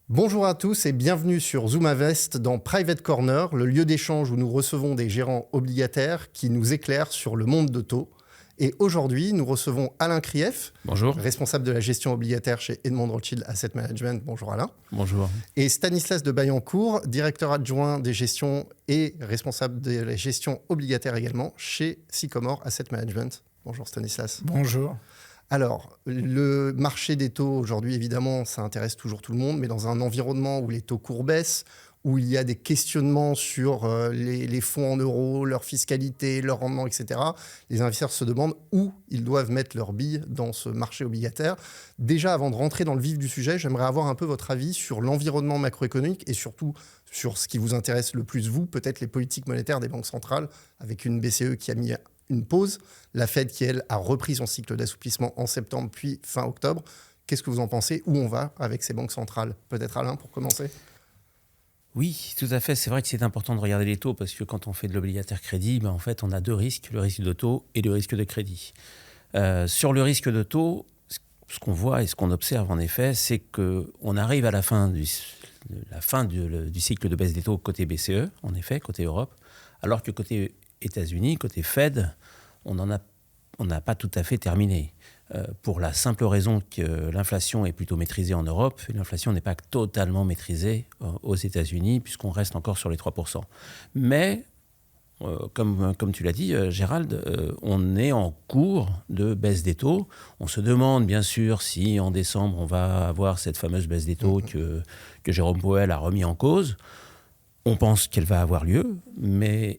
Bonjour à tous et bienvenue sur Zoom Invest dans Private Corner, le lieu d'échange où nous recevons des gérants obligataires qui nous éclairent sur le monde de taux. Et aujourd'hui, nous recevons Alain Krief, Bonjour. responsable de la gestion obligataire chez Edmond Rothschild Asset Management. Bonjour Alain. Bonjour. Et Stanislas de Baillancourt, directeur adjoint des gestions et responsable de la gestion obligataire également chez Sycomore Asset Management. Bonjour Stanislas. Bonjour. Alors, le marché des taux, aujourd'hui, évidemment, ça intéresse toujours tout le monde, mais dans un environnement où les taux courts baissent, où il y a des questionnements sur les fonds en euros, leur fiscalité, leur rendement, etc., les investisseurs se demandent où ils doivent mettre leurs billes dans ce marché obligataire. Déjà, avant de rentrer dans le vif du sujet, j'aimerais avoir un peu votre avis sur l'environnement macroéconomique et surtout sur ce qui vous intéresse le plus, vous, peut-être les politiques monétaires des banques centrales, avec une BCE qui a mis une pause, la Fed qui, elle, a repris son cycle d'assouplissement en septembre puis fin octobre. Qu'est-ce que vous en pensez? Où on va avec ces banques centrales? Peut-être Alain, pour commencer? Oui, tout à fait. C'est vrai que c'est important de regarder les taux parce que quand on fait de l'obligataire crédit, en fait, on a deux risques, le risque de taux et le risque de crédit. Sur le risque de taux, ce qu'on voit et ce qu'on observe en effet, c'est qu'on arrive à la fin du cycle de baisse des taux côté BCE, en effet, côté Europe, alors que côté États-Unis, côté Fed, on n'a pas tout à fait terminé. Pour la simple raison que l'inflation est plutôt maîtrisée en Europe, et l'inflation n'est pas totalement maîtrisée aux États-Unis, puisqu'on reste encore sur les 3%. Mais, comme tu l'as dit, Gérald, on est en cours de baisse des taux. On se demande bien sûr si en décembre, on va avoir cette fameuse baisse des taux que Jérôme Powell a remis en cause. On pense qu'elle va avoir lieu,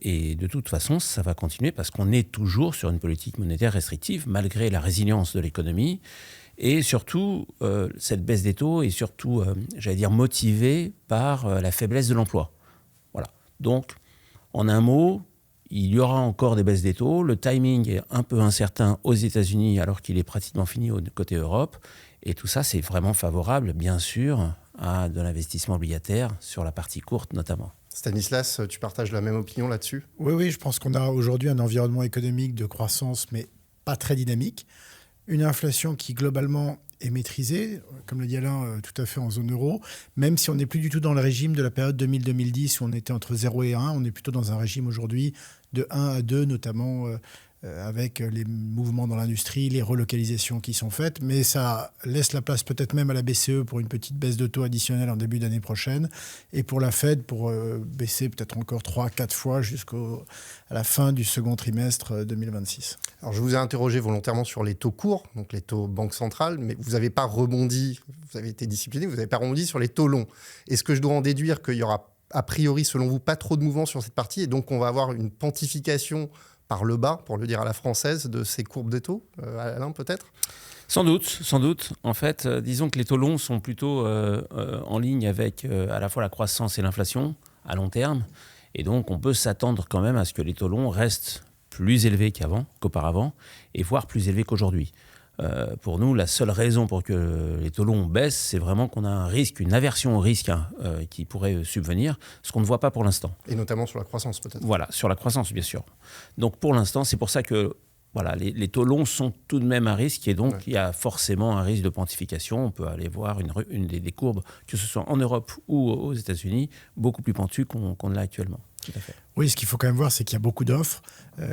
et de toute façon, ça va continuer parce qu'on est toujours sur une politique monétaire restrictive, malgré la résilience de l'économie. Et surtout, cette baisse des taux est surtout, motivée par la faiblesse de l'emploi. Voilà. Donc, en un mot, il y aura encore des baisses des taux. Le timing est un peu incertain aux États-Unis, alors qu'il est pratiquement fini côté Europe. Et tout ça, c'est vraiment favorable, bien sûr, à de l'investissement obligataire sur la partie courte notamment. Stanislas, tu partages la même opinion là-dessus? Oui, je pense qu'on a aujourd'hui un environnement économique de croissance, mais pas très dynamique. Une inflation qui, globalement, est maîtrisée, comme l'a dit Alain, tout à fait en zone euro, même si on n'est plus du tout dans le régime de la période 2000-2010 où on était entre 0 et 1, on est plutôt dans un régime aujourd'hui de 1 à 2, notamment avec les mouvements dans l'industrie, les relocalisations qui sont faites, mais ça laisse la place peut-être même à la BCE pour une petite baisse de taux additionnelle en début d'année prochaine, et pour la Fed pour baisser peut-être encore 3-4 fois jusqu'à la fin du second trimestre 2026. Alors, je vous ai interrogé volontairement sur les taux courts, donc les taux banque centrale, mais vous n'avez pas rebondi, vous avez été discipliné, vous n'avez pas rebondi sur les taux longs. Est-ce que je dois en déduire qu'il y aura, a priori, selon vous, pas trop de mouvement sur cette partie, et donc on va avoir une pontification par le bas, pour le dire à la française, de ces courbes de taux? Alain, peut-être? Sans doute. En fait, disons que les taux longs sont plutôt en ligne avec à la fois la croissance et l'inflation à long terme. Et donc, on peut s'attendre quand même à ce que les taux longs restent plus élevés qu'auparavant, et voire plus élevés qu'aujourd'hui. Pour nous, la seule raison pour que les taux longs baissent, c'est vraiment qu'on a un risque, une aversion au risque qui pourrait subvenir, ce qu'on ne voit pas pour l'instant. Et notamment sur la croissance, peut-être. Voilà, sur la croissance, bien sûr. Donc pour l'instant, c'est pour ça que les taux longs sont tout de même à risque, et donc il y a forcément un risque de pontification. On peut aller voir une des courbes, que ce soit en Europe ou aux États-Unis, beaucoup plus pentues qu'on ne l'a actuellement. Tout à fait. Oui, ce qu'il faut quand même voir, c'est qu'il y a beaucoup d'offres.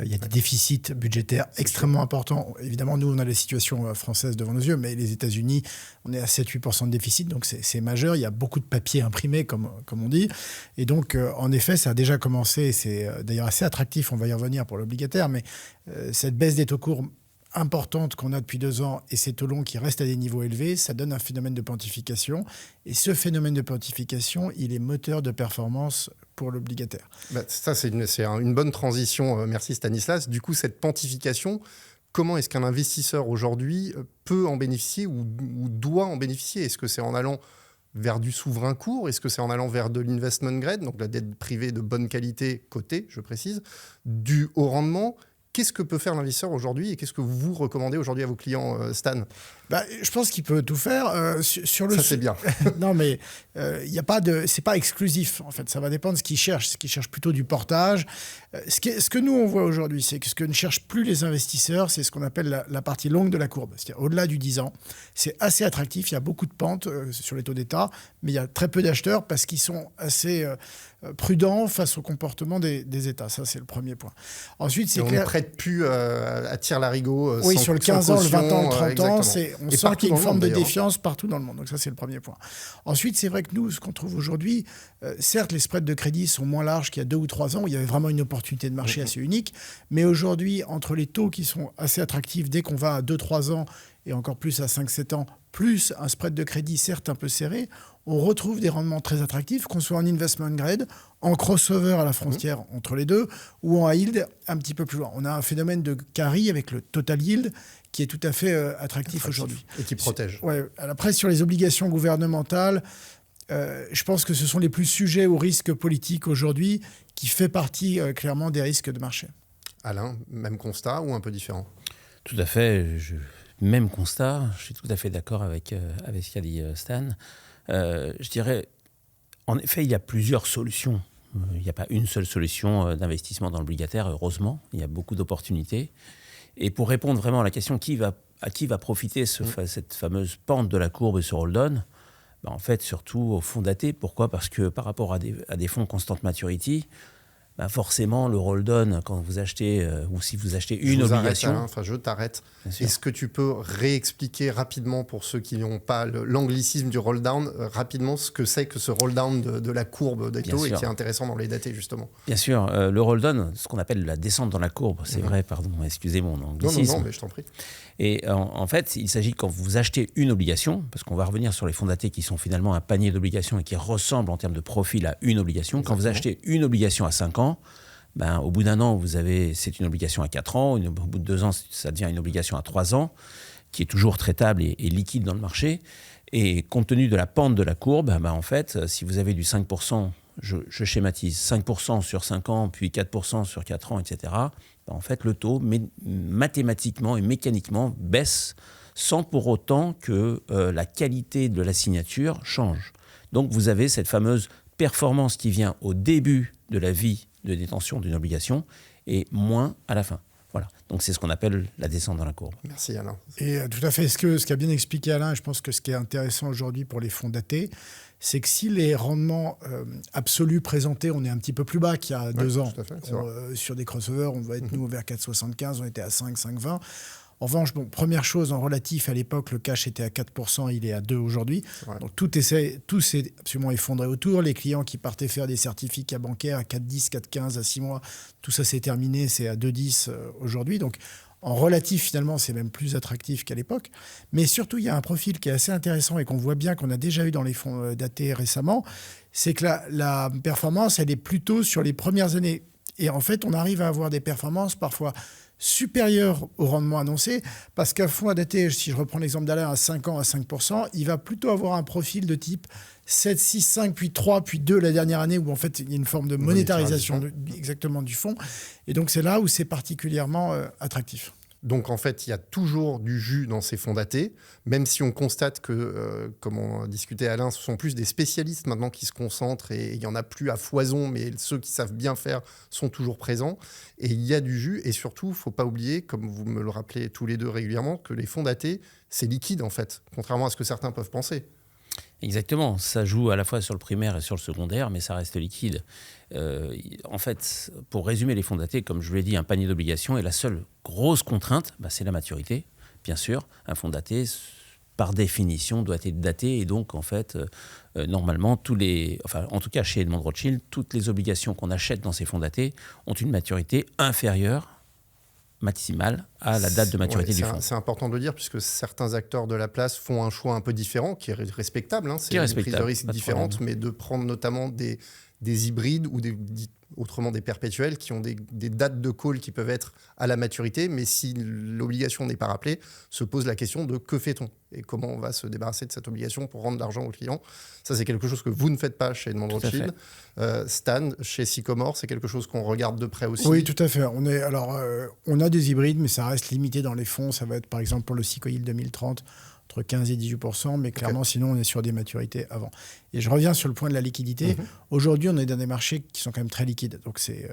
Il y a des déficits budgétaires extrêmement importants. Évidemment, nous, on a la situation française devant nos yeux, mais les États-Unis, on est à 7-8% de déficit, donc c'est majeur. Il y a beaucoup de papier imprimé, comme on dit. Et donc, en effet, ça a déjà commencé. C'est d'ailleurs assez attractif, on va y revenir pour l'obligataire, mais cette baisse des taux courts importante qu'on a depuis 2 ans et ces taux longs qui restent à des niveaux élevés, ça donne un phénomène de pontification. Et ce phénomène de pontification, il est moteur de performance pour l'obligataire. Ça, c'est une bonne transition. Merci Stanislas. Du coup, cette pontification, comment est-ce qu'un investisseur aujourd'hui peut en bénéficier ou doit en bénéficier? Est-ce que c'est en allant vers du souverain court? Est-ce que c'est en allant vers de l'investment grade, donc la dette privée de bonne qualité cotée, je précise, du haut rendement? Qu'est-ce que peut faire l'investisseur aujourd'hui et qu'est-ce que vous recommandez aujourd'hui à vos clients, Stan? Je pense qu'il peut tout faire. Sur le Ça, c'est bien. Non, mais y a pas de... c'est pas exclusif, en fait. Ça va dépendre de ce qu'ils cherchent. Ce qu'ils cherchent plutôt du portage. Ce que nous, on voit aujourd'hui, c'est que ce que ne cherchent plus les investisseurs, c'est ce qu'on appelle la partie longue de la courbe. C'est-à-dire au-delà du 10 ans. C'est assez attractif. Il y a beaucoup de pentes sur les taux d'État, mais il y a très peu d'acheteurs parce qu'ils sont assez prudents face au comportement des États. Ça, c'est le premier point. Ensuite, c'est clair... On ne prête plus à tir-larigot. Oui, sur le 15 ans, le 20 ans, le 30 ans, on Et sent qu'il y a une forme de d'ailleurs. défiance partout dans le monde. Donc ça, c'est le premier point. Ensuite, c'est vrai que nous, ce qu'on trouve aujourd'hui, certes, les spreads de crédit sont moins larges qu'il y a 2 ou 3 ans, où il y avait vraiment une opportunité de marché assez unique. Mais aujourd'hui, entre les taux qui sont assez attractifs, dès qu'on va à 2-3 ans, et encore plus à 5-7 ans, plus un spread de crédit certes un peu serré, on retrouve des rendements très attractifs, qu'on soit en investment grade, en crossover à la frontière entre les deux, ou en high yield un petit peu plus loin. On a un phénomène de carry avec le total yield qui est tout à fait attractif aujourd'hui. Et qui protège. Ouais. Après, sur les obligations gouvernementales, je pense que ce sont les plus sujets aux risques politiques aujourd'hui, qui fait partie clairement des risques de marché. Alain, même constat ou un peu différent? Tout à fait. Même constat. Je suis tout à fait d'accord avec ce qu'a dit Stan. Je dirais, en effet, il y a plusieurs solutions. Il n'y a pas une seule solution d'investissement dans l'obligataire, heureusement. Il y a beaucoup d'opportunités. Et pour répondre vraiment à la question à qui va profiter cette fameuse pente de la courbe et ce roll-down, en fait, surtout aux fonds datés. Pourquoi ? Parce que par rapport à des fonds constant maturity, forcément, le roll-down, quand vous achetez, ou si vous achetez une obligation... Je t'arrête. Est-ce que tu peux réexpliquer rapidement, pour ceux qui n'ont pas l'anglicisme du roll-down, rapidement ce que c'est que ce roll-down de la courbe des taux et qui est intéressant dans les datés, justement? Bien sûr. Le roll-down, ce qu'on appelle la descente dans la courbe, c'est vrai, pardon, excusez mon anglicisme. Non, mais je t'en prie. Et en fait, il s'agit quand vous achetez une obligation, parce qu'on va revenir sur les fonds datés qui sont finalement un panier d'obligations et qui ressemblent en termes de profil à une obligation. Exactement. Quand vous achetez une obligation à 5 ans, au bout d'un an, c'est une obligation à 4 ans. Au bout de 2 ans, ça devient une obligation à 3 ans, qui est toujours traitable et liquide dans le marché. Et compte tenu de la pente de la courbe, en fait, si vous avez du 5%, je schématise, 5% sur 5 ans, puis 4% sur 4 ans, etc., en fait, le taux mathématiquement et mécaniquement baisse sans pour autant que la qualité de la signature change. Donc, vous avez cette fameuse performance qui vient au début de la vie de détention d'une obligation et moins à la fin. Voilà. Donc, c'est ce qu'on appelle la descente dans la courbe. Merci, Alain. Et tout à fait. Ce qu'a bien expliqué Alain, et je pense que ce qui est intéressant aujourd'hui pour les fonds datés, c'est que si les rendements absolus présentés, on est un petit peu plus bas qu'il y a 2 ans. Tout à fait, sur des crossovers, on va être nous vers 4,75, on était à 5, 5,20. En revanche, première chose, en relatif, à l'époque, le cash était à 4%, il est à 2 aujourd'hui. Ouais. Donc tout s'est absolument effondré autour. Les clients qui partaient faire des certificats bancaires à 4,10, 4,15 à 6 mois, tout ça s'est terminé, c'est à 2,10 aujourd'hui. Donc en relatif, finalement, c'est même plus attractif qu'à l'époque. Mais surtout, il y a un profil qui est assez intéressant et qu'on voit bien, qu'on a déjà eu dans les fonds datés récemment, c'est que la performance, elle est plutôt sur les premières années. Et en fait, on arrive à avoir des performances parfois supérieures au rendement annoncé, parce qu'un fonds daté, si je reprends l'exemple d'Alain, à 5 ans à 5%, il va plutôt avoir un profil de type 7, 6, 5, puis 3, puis 2 la dernière année, où en fait, il y a une forme de monétarisation exactement du fonds. Et donc, c'est là où c'est particulièrement attractif. Donc, en fait, il y a toujours du jus dans ces fonds datés, même si on constate que, comme on discutait Alain, ce sont plus des spécialistes maintenant qui se concentrent et il n'y en a plus à foison, mais ceux qui savent bien faire sont toujours présents. Et il y a du jus et surtout, il ne faut pas oublier, comme vous me le rappelez tous les deux régulièrement, que les fonds datés, c'est liquide en fait, contrairement à ce que certains peuvent penser. Exactement, ça joue à la fois sur le primaire et sur le secondaire, mais ça reste liquide. En fait, pour résumer les fonds datés, comme je vous l'ai dit, un panier d'obligations, et la seule grosse contrainte, c'est la maturité. Bien sûr, un fonds daté, par définition, doit être daté, et donc, en fait, normalement, en tout cas chez Edmond Rothschild, toutes les obligations qu'on achète dans ces fonds datés ont une maturité inférieure maximale à la date de maturité du fonds. C'est important de le dire, puisque certains acteurs de la place font un choix un peu différent, qui est respectable. C'est une prise de risque différente, mais de prendre notamment des hybrides ou autrement des perpétuels qui ont des dates de call qui peuvent être à la maturité, mais si l'obligation n'est pas rappelée, se pose la question de que fait-on et comment on va se débarrasser de cette obligation pour rendre l'argent au client. Ça, c'est quelque chose que vous ne faites pas chez Edmond Rothschild. Stan, chez Sycomore, c'est quelque chose qu'on regarde de près aussi. Oui, tout à fait. On a des hybrides, mais ça reste limité dans les fonds. Ça va être, par exemple, pour le Syco Yield 2030, entre 15 et 18%, mais clairement, sinon, on est sur des maturités avant. Et je reviens sur le point de la liquidité. Aujourd'hui, on est dans des marchés qui sont quand même très liquides, donc c'est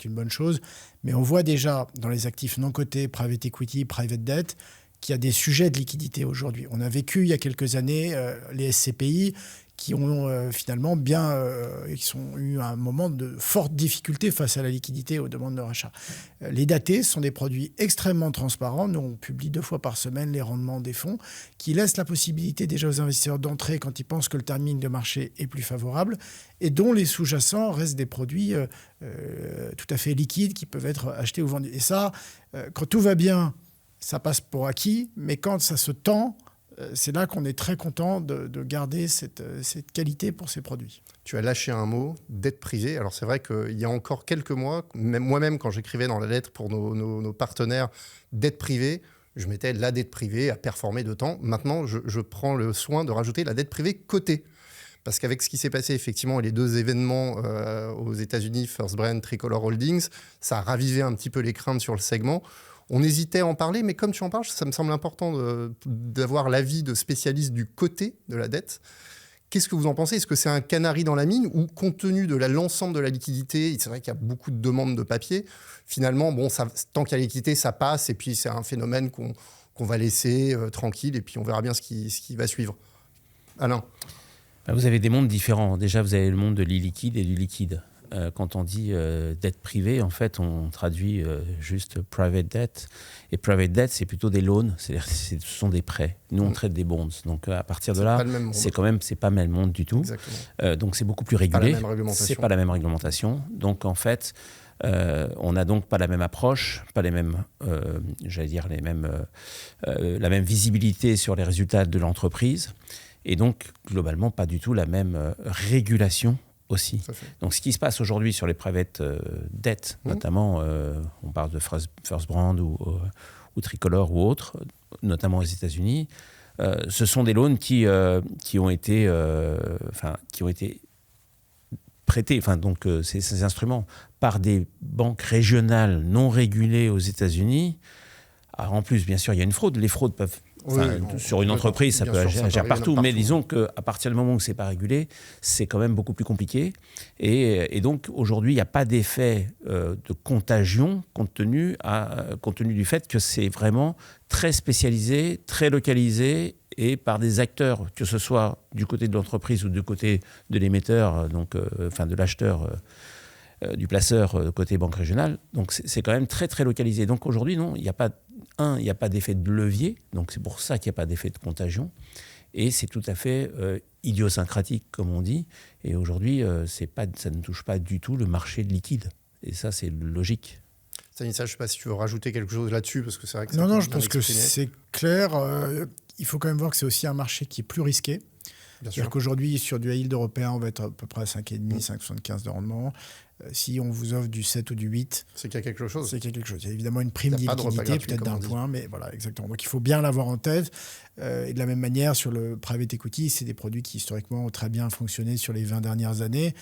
une bonne chose. Mais on voit déjà dans les actifs non cotés, private equity, private debt, qu'il y a des sujets de liquidité aujourd'hui. On a vécu il y a quelques années les SCPI qui ont finalement qui ont eu un moment de forte difficulté face à la liquidité et aux demandes de rachat. Les datés sont des produits extrêmement transparents. Nous, on publie 2 fois par semaine les rendements des fonds qui laissent la possibilité déjà aux investisseurs d'entrer quand ils pensent que le timing de marché est plus favorable et dont les sous-jacents restent des produits tout à fait liquides qui peuvent être achetés ou vendus. Et ça, quand tout va bien, ça passe pour acquis, mais quand ça se tend, c'est là qu'on est très content de garder cette qualité pour ces produits. Tu as lâché un mot, dette privée. Alors c'est vrai qu'il y a encore quelques mois, moi-même quand j'écrivais dans la lettre pour nos partenaires dette privée, je mettais la dette privée à performer de temps. Maintenant, je prends le soin de rajouter la dette privée cotée. Parce qu'avec ce qui s'est passé, effectivement, et les 2 événements aux États-Unis, First Brand, Tricolor Holdings, ça a ravivé un petit peu les craintes sur le segment. On hésitait à en parler, mais comme tu en parles, ça me semble important d'avoir l'avis de spécialistes du côté de la dette. Qu'est-ce que vous en pensez ? Est-ce que c'est un canari dans la mine ou compte tenu de l'ensemble de la liquidité, c'est vrai qu'il y a beaucoup de demandes de papier, finalement, tant qu'il y a la liquidité, ça passe et puis c'est un phénomène qu'on va laisser tranquille et puis on verra bien ce qui va suivre. Alain ? Vous avez des mondes différents. Déjà, vous avez le monde de l'illiquide et du liquide. Quand on dit dette privée, en fait, on traduit juste private debt. Et private debt, c'est plutôt des loans, c'est-à-dire ce sont des prêts. Nous, on traite des bonds. Donc, à partir de là, c'est pas le même monde du tout. Donc, c'est beaucoup plus régulé. C'est pas la même réglementation. Donc, en fait, on n'a donc pas la même approche, pas les mêmes, la même visibilité sur les résultats de l'entreprise. Et donc, globalement, pas du tout la même régulation aussi. Donc, ce qui se passe aujourd'hui sur les private debt, notamment, on parle de First Brand ou Tricolor ou autres, notamment aux États-Unis, ce sont des loans qui ont été prêtés, donc ces instruments, par des banques régionales non régulées aux États-Unis. Alors, en plus, bien sûr, il y a une fraude. Les fraudes peuvent... sur une entreprise, ça peut agir partout. Mais disons qu'à partir du moment où ce n'est pas régulé, c'est quand même beaucoup plus compliqué. Et donc, aujourd'hui, il n'y a pas d'effet de contagion compte tenu du fait que c'est vraiment très spécialisé, très localisé et par des acteurs, que ce soit du côté de l'entreprise ou du côté de l'émetteur, de l'acheteur, du placeur côté banque régionale. Donc, c'est quand même très, très localisé. Donc, aujourd'hui, non, il n'y a pas d'effet de levier, donc c'est pour ça qu'il n'y a pas d'effet de contagion. Et c'est tout à fait idiosyncratique, comme on dit. Et aujourd'hui, ça ne touche pas du tout le marché liquide. Et ça, c'est logique. Stanislas, je ne sais pas si tu veux rajouter quelque chose là-dessus, parce que c'est vrai que non, je pense que c'est clair. Il faut quand même voir que c'est aussi un marché qui est plus risqué. C'est-à-dire qu'aujourd'hui, sur du high yield européen, on va être à peu près à 5,5, 5,75 de rendement. Si on vous offre du 7 ou du 8... c'est qu'il y a quelque chose. C'est qu'il y a quelque chose. Il y a évidemment une prime d'illiquidité, peut-être d'un point, mais voilà, exactement. Donc il faut bien l'avoir en tête. Et de la même manière, sur le private equity, c'est des produits qui historiquement ont très bien fonctionné sur les 20 dernières années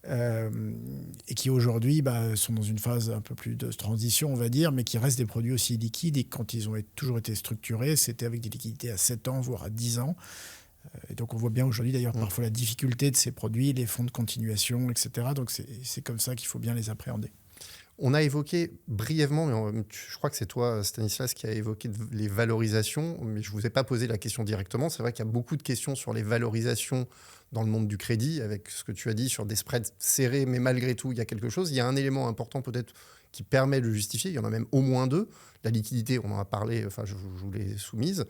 et qui aujourd'hui sont dans une phase un peu plus de transition, on va dire, mais qui restent des produits aussi liquides. Et quand ils ont toujours été structurés, c'était avec des liquidités à 7 ans, voire à 10 ans. Et donc on voit bien aujourd'hui d'ailleurs parfois la difficulté de ces produits, les fonds de continuation, etc. Donc c'est comme ça qu'il faut bien les appréhender. On a évoqué brièvement, mais je crois que c'est toi Stanislas qui a évoqué les valorisations, mais je ne vous ai pas posé la question directement. C'est vrai qu'il y a beaucoup de questions sur les valorisations dans le monde du crédit, avec ce que tu as dit sur des spreads serrés, mais malgré tout il y a quelque chose. Il y a un élément important peut-être qui permet de le justifier, il y en a même au moins 2. La liquidité, on en a parlé, je vous l'ai soumise.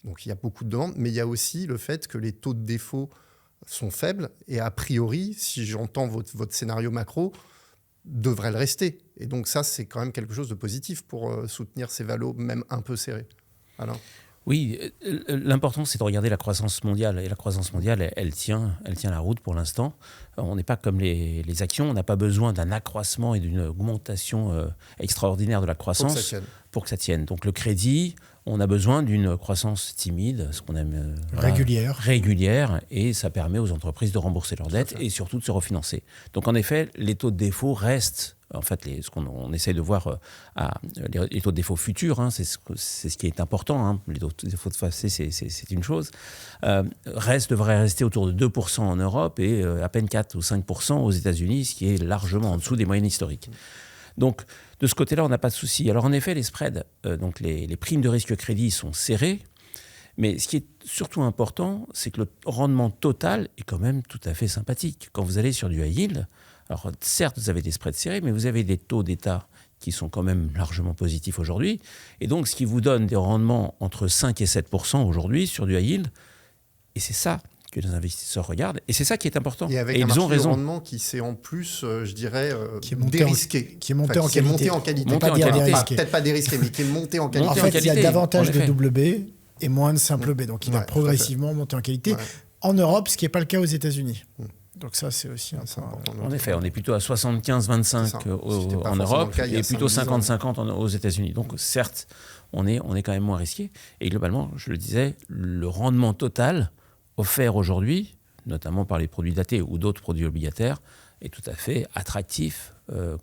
Donc, il y a beaucoup de demandes, mais il y a aussi le fait que les taux de défaut sont faibles et a priori, si j'entends votre scénario macro, devrait le rester. Et donc ça, c'est quand même quelque chose de positif pour soutenir ces valos, même un peu serrés. Alain ? Oui, l'important, c'est de regarder la croissance mondiale. Et la croissance mondiale, elle tient la route pour l'instant. On n'est pas comme les actions. On n'a pas besoin d'un accroissement et d'une augmentation extraordinaire de la croissance pour que ça tienne. Donc le crédit, On a besoin d'une croissance timide, ce qu'on aime régulière, et ça permet aux entreprises de rembourser leurs dettes et surtout de se refinancer. Donc en effet, les taux de défaut restent, en fait, ce qu'on essaie de voir, les taux de défaut futurs, c'est ce qui est important. Les taux de défaut de passé, c'est une chose. Devrait rester autour de 2% en Europe et à peine 4 ou 5% aux États-Unis, ce qui est largement en dessous des moyennes historiques. Donc, de ce côté-là, on n'a pas de souci. Alors, en effet, les spreads, donc les primes de risque crédit sont serrées. Mais ce qui est surtout important, c'est que le rendement total est quand même tout à fait sympathique. Quand vous allez sur du high yield, alors certes, vous avez des spreads serrés, mais vous avez des taux d'État qui sont quand même largement positifs aujourd'hui. Et donc, ce qui vous donne des rendements entre 5 et 7% aujourd'hui sur du high yield. Et c'est ça que les investisseurs regardent. Et c'est ça qui est important. Et avec un marché de rendement qui s'est en plus, je dirais, dérisqué. Qui est monté en qualité. Peut-être pas dérisqué, mais qui est monté en qualité. En fait, il y a davantage de double B et moins de simple B. Donc, il va progressivement monter en qualité. En Europe, ce qui n'est pas le cas aux États-Unis. Donc ça, c'est aussi important. En effet, on est plutôt à 75-25 en Europe et plutôt 50-50 aux États-Unis. Donc certes, on est quand même moins risqué. Et globalement, je le disais, le rendement total offert aujourd'hui, notamment par les produits datés ou d'autres produits obligataires, est tout à fait attractif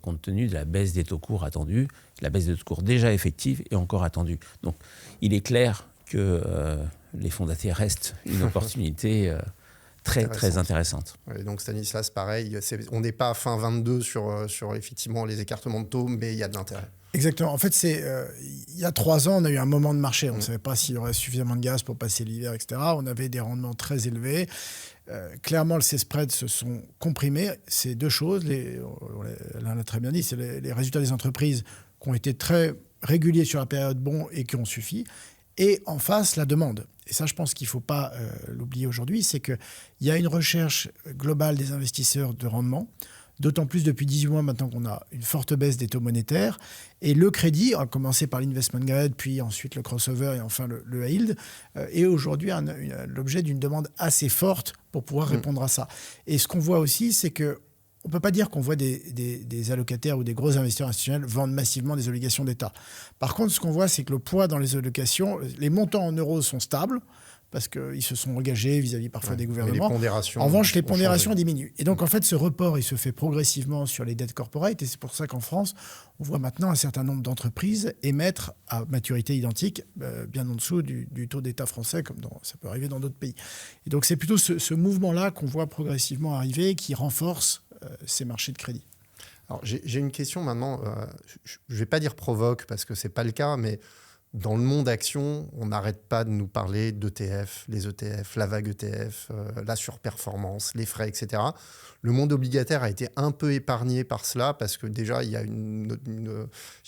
compte tenu de la baisse des taux courts attendus, la baisse des taux courts déjà effective et encore attendue. Donc il est clair que les fonds datés restent une opportunité très intéressante. Et donc Stanislas, pareil, on n'est pas à fin 22 sur effectivement les écartements de taux, mais il y a de l'intérêt. Exactement. En fait, il y a 3 ans, on a eu un moment de marché. On ne savait pas s'il y aurait suffisamment de gaz pour passer l'hiver, etc. On avait des rendements très élevés. Clairement, ces spreads se sont comprimés. C'est deux choses. Alain l'a très bien dit, c'est les résultats des entreprises qui ont été très réguliers sur la période bon et qui ont suffi. Et en face, la demande. Et ça, je pense qu'il ne faut pas l'oublier aujourd'hui, c'est qu'il y a une recherche globale des investisseurs de rendement. D'autant plus depuis 18 mois maintenant qu'on a une forte baisse des taux monétaires. Et le crédit, a commencé par l'investment grade, puis ensuite le crossover et enfin le high yield, est aujourd'hui l'objet d'une demande assez forte pour pouvoir répondre à ça. Et ce qu'on voit aussi, c'est que on ne peut pas dire qu'on voit des allocataires ou des gros investisseurs institutionnels vendre massivement des obligations d'État. Par contre, ce qu'on voit, c'est que le poids dans les allocations, les montants en euros sont stables, parce qu'ils se sont engagés vis-à-vis parfois des gouvernements. En revanche, les pondérations diminuent. Et donc, en fait, ce report, il se fait progressivement sur les dettes corporate. Et c'est pour ça qu'en France, on voit maintenant un certain nombre d'entreprises émettre à maturité identique, bien en dessous du taux d'État français, comme ça peut arriver dans d'autres pays. Et donc, c'est plutôt ce mouvement-là qu'on voit progressivement arriver, qui renforce ces marchés de crédit. Alors, j'ai une question maintenant. Je ne vais pas dire provoque, parce que ce n'est pas le cas, mais... Dans le monde action, on n'arrête pas de nous parler d'ETF, les ETF, la vague ETF, la surperformance, les frais, etc. Le monde obligataire a été un peu épargné par cela parce que déjà, il y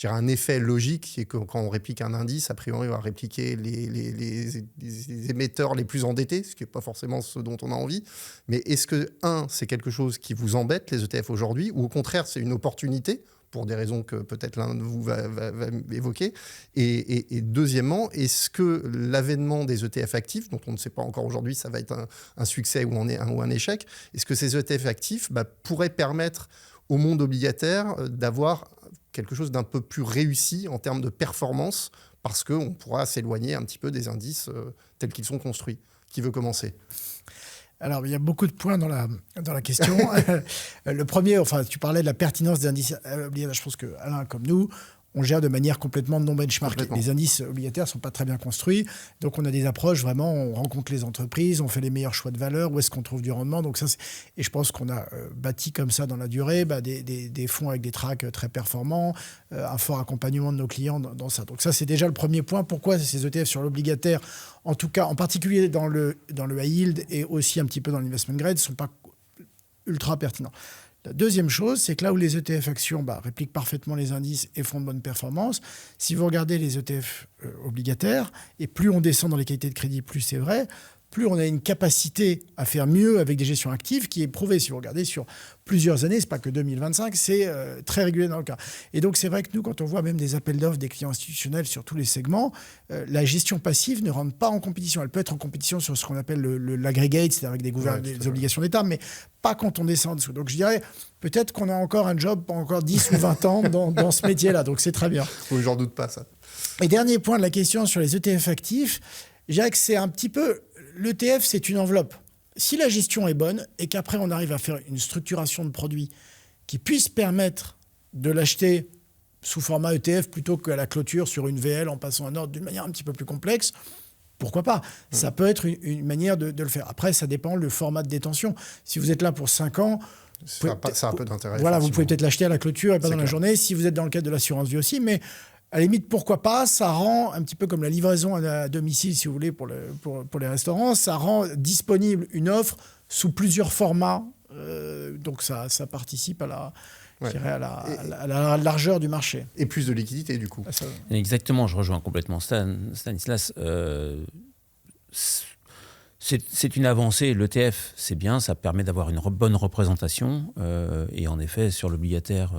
a un effet logique qui est que quand on réplique un indice, a priori, on va répliquer les émetteurs les plus endettés, ce qui n'est pas forcément ce dont on a envie. Mais est-ce que, c'est quelque chose qui vous embête, les ETF aujourd'hui, ou au contraire, c'est une opportunité pour des raisons que peut-être l'un de vous va évoquer. Et deuxièmement, est-ce que l'avènement des ETF actifs, dont on ne sait pas encore aujourd'hui ça va être un succès ou un échec, est-ce que ces ETF actifs pourraient permettre au monde obligataire d'avoir quelque chose d'un peu plus réussi en termes de performance, parce qu'on pourra s'éloigner un petit peu des indices tels qu'ils sont construits? Qui veut commencer ? Alors, il y a beaucoup de points dans la question. Le premier, tu parlais de la pertinence des indices obligataires. Je pense que Alain, comme nous, on gère de manière complètement non benchmarkée. Les indices obligataires ne sont pas très bien construits. Donc, on a des approches vraiment, on rencontre les entreprises, on fait les meilleurs choix de valeur, où est-ce qu'on trouve du rendement. Donc, et je pense qu'on a bâti comme ça dans la durée des fonds avec des tracks très performants, un fort accompagnement de nos clients dans ça. Donc, ça, c'est déjà le premier point. Pourquoi ces ETF sur l'obligataire, en tout cas, en particulier dans le high yield et aussi un petit peu dans l'investment grade, ne sont pas ultra pertinents. La deuxième chose, c'est que là où les ETF actions répliquent parfaitement les indices et font de bonnes performances, si vous regardez les ETF obligataires, et plus on descend dans les qualités de crédit, plus c'est vrai, plus on a une capacité à faire mieux avec des gestions actives qui est prouvée. Si vous regardez sur plusieurs années, c'est pas que 2025, c'est très régulier dans le cas. Et donc c'est vrai que nous, quand on voit même des appels d'offres des clients institutionnels sur tous les segments, la gestion passive ne rentre pas en compétition. Elle peut être en compétition sur ce qu'on appelle l'aggregate, c'est-à-dire avec des obligations d'État, mais pas quand on descend en dessous. Donc je dirais peut-être qu'on a encore un job pour encore 10 ou 20 ans dans ce métier-là. Donc c'est très bien. Oui, j'en doute pas, ça. Et dernier point de la question sur les ETF actifs, je dirais que c'est un petit peu... L'ETF, c'est une enveloppe. Si la gestion est bonne et qu'après on arrive à faire une structuration de produits qui puisse permettre de l'acheter sous format ETF plutôt qu'à la clôture sur une VL en passant un ordre d'une manière un petit peu plus complexe, pourquoi pas ? Ça peut être une manière de le faire. Après, ça dépend le format de détention. Si vous êtes là pour 5 ans... Ça a un peu d'intérêt. Voilà, vous pouvez peut-être l'acheter à la clôture et pas dans la journée. Si vous êtes dans le cadre de l'assurance vie aussi, mais... À la limite, pourquoi pas, ça rend un petit peu comme la livraison à domicile, si vous voulez, pour les restaurants, ça rend disponible une offre sous plusieurs formats. Donc ça participe à la largeur du marché. Et plus de liquidité, du coup. Exactement, je rejoins complètement Stanislas. C'est une avancée. L'ETF, c'est bien, ça permet d'avoir une bonne représentation. Et en effet, sur l'obligataire...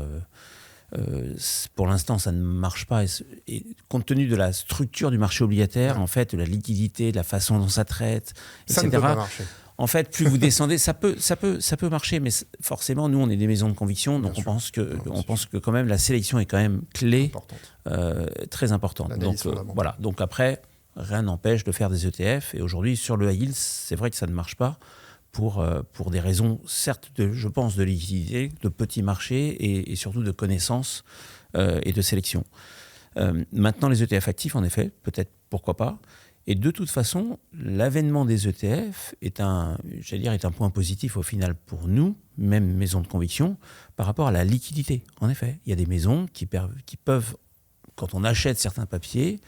pour l'instant, ça ne marche pas. Et compte tenu de la structure du marché obligataire, en fait, de la liquidité, de la façon dont ça traite, etc. Ça ne peut pas marcher. En fait, plus vous descendez, ça peut marcher, mais forcément, nous, on est des maisons de conviction, donc on pense que quand même la sélection est quand même clé, très importante. Donc voilà. Donc après, rien n'empêche de faire des ETF. Et aujourd'hui, sur le high yield, c'est vrai que ça ne marche pas. Pour des raisons, certes, je pense, de liquidité, de petits marchés et surtout de connaissances et de sélection. Maintenant, les ETF actifs, en effet, peut-être, pourquoi pas. Et de toute façon, l'avènement des ETF est un point positif au final pour nous, même maisons de conviction, par rapport à la liquidité. En effet, il y a des maisons qui peuvent, quand on achète certains papiers,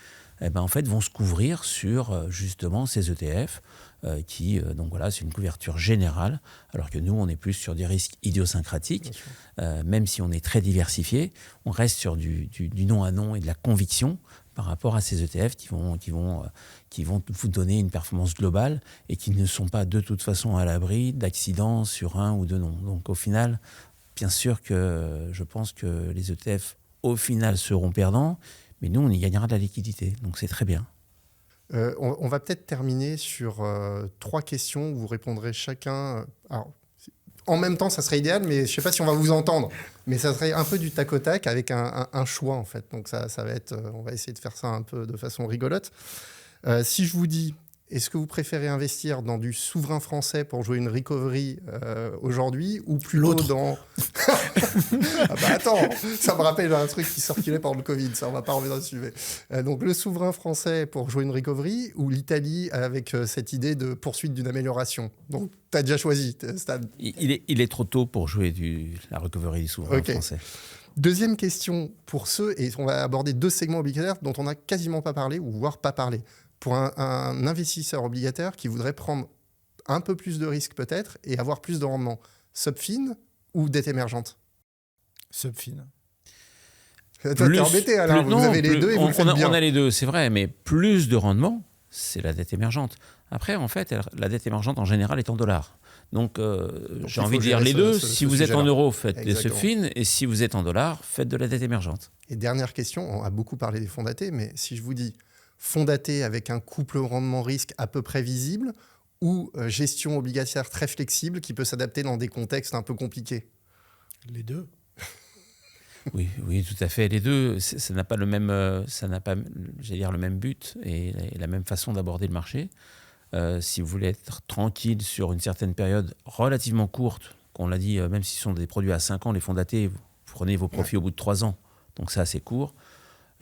en fait, vont se couvrir sur justement ces ETF donc voilà, c'est une couverture générale, alors que nous, on est plus sur des risques idiosyncratiques. Même si on est très diversifié, on reste sur du non à non et de la conviction par rapport à ces ETF qui vont vous donner une performance globale et qui ne sont pas de toute façon à l'abri d'accidents sur un ou deux noms. Donc au final, bien sûr que je pense que les ETF, au final, seront perdants, mais nous, on y gagnera de la liquidité. Donc c'est très bien. On va peut-être terminer sur 3 questions où vous répondrez chacun. Alors, en même temps, ça serait idéal, mais je ne sais pas si on va vous entendre. Mais ça serait un peu du tac au tac avec un choix, en fait. Donc ça va être, on va essayer de faire ça un peu de façon rigolote. Si je vous dis, est-ce que vous préférez investir dans du souverain français pour jouer une recovery aujourd'hui ou plutôt dans... Ah bah attends, ça me rappelle un truc qui circulait pendant le Covid, ça on va pas revenir dans le sujet. Donc le souverain français pour jouer une recovery ou l'Italie avec cette idée de poursuite d'une amélioration. Donc tu as déjà choisi, Stan. Il est trop tôt pour jouer la recovery du souverain français. Deuxième question pour ceux, et on va aborder 2 segments obligataires dont on n'a quasiment pas parlé ou voire pas parlé. Pour un investisseur obligataire qui voudrait prendre un peu plus de risques peut-être et avoir plus de rendement, subfin ou dette émergente? Subfin. T'es embêté, Alain. Vous avez les deux et vous le faites bien. On a les deux, c'est vrai, mais plus de rendement, c'est la dette émergente. Après, en fait, la dette émergente, en général, est en dollars. Donc j'ai envie de dire les deux. Si vous êtes en euros, faites des subfin. Et si vous êtes en dollars, faites de la dette émergente. Et dernière question, on a beaucoup parlé des fonds datés, mais si je vous dis fonds datés avec un couple rendement-risque à peu près visible ou gestion obligataire très flexible qui peut s'adapter dans des contextes un peu compliqués? Les deux. Oui, tout à fait. Les deux, ça n'a pas le même, le même but et la même façon d'aborder le marché. Si vous voulez être tranquille sur une certaine période relativement courte, qu'on l'a dit, même si ce sont des produits à 5 ans, les fonds datés, vous prenez vos profits au bout de 3 ans. Donc c'est assez court.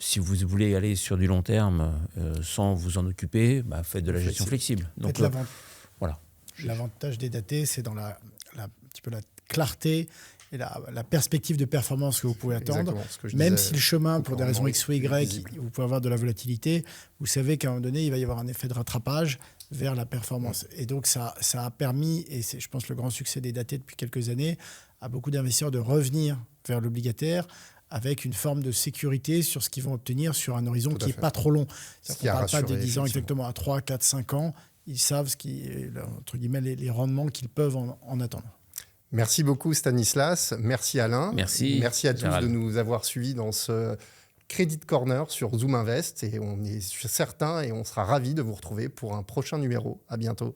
Si vous voulez aller sur du long terme sans vous en occuper, faites de la gestion flexible. Donc, voilà. L'avantage des datés, c'est dans un petit peu la clarté et la perspective de performance que vous pouvez attendre. Même si le chemin, pour des raisons X ou Y, vous pouvez avoir de la volatilité, vous savez qu'à un moment donné, il va y avoir un effet de rattrapage vers la performance. Et donc, ça a permis, et c'est, je pense, le grand succès des datés depuis quelques années, à beaucoup d'investisseurs de revenir vers l'obligataire avec une forme de sécurité sur ce qu'ils vont obtenir sur un horizon qui n'est pas trop long. On ne parle pas de 10 ans exactement, à 3, 4, 5 ans. ils savent entre guillemets, les rendements qu'ils peuvent en attendre. Merci beaucoup Stanislas, merci Alain. Merci à tous Gérald. de nous avoir suivis dans ce Credit Corner sur Zoom Invest et on est certain et on sera ravis de vous retrouver pour un prochain numéro. À bientôt.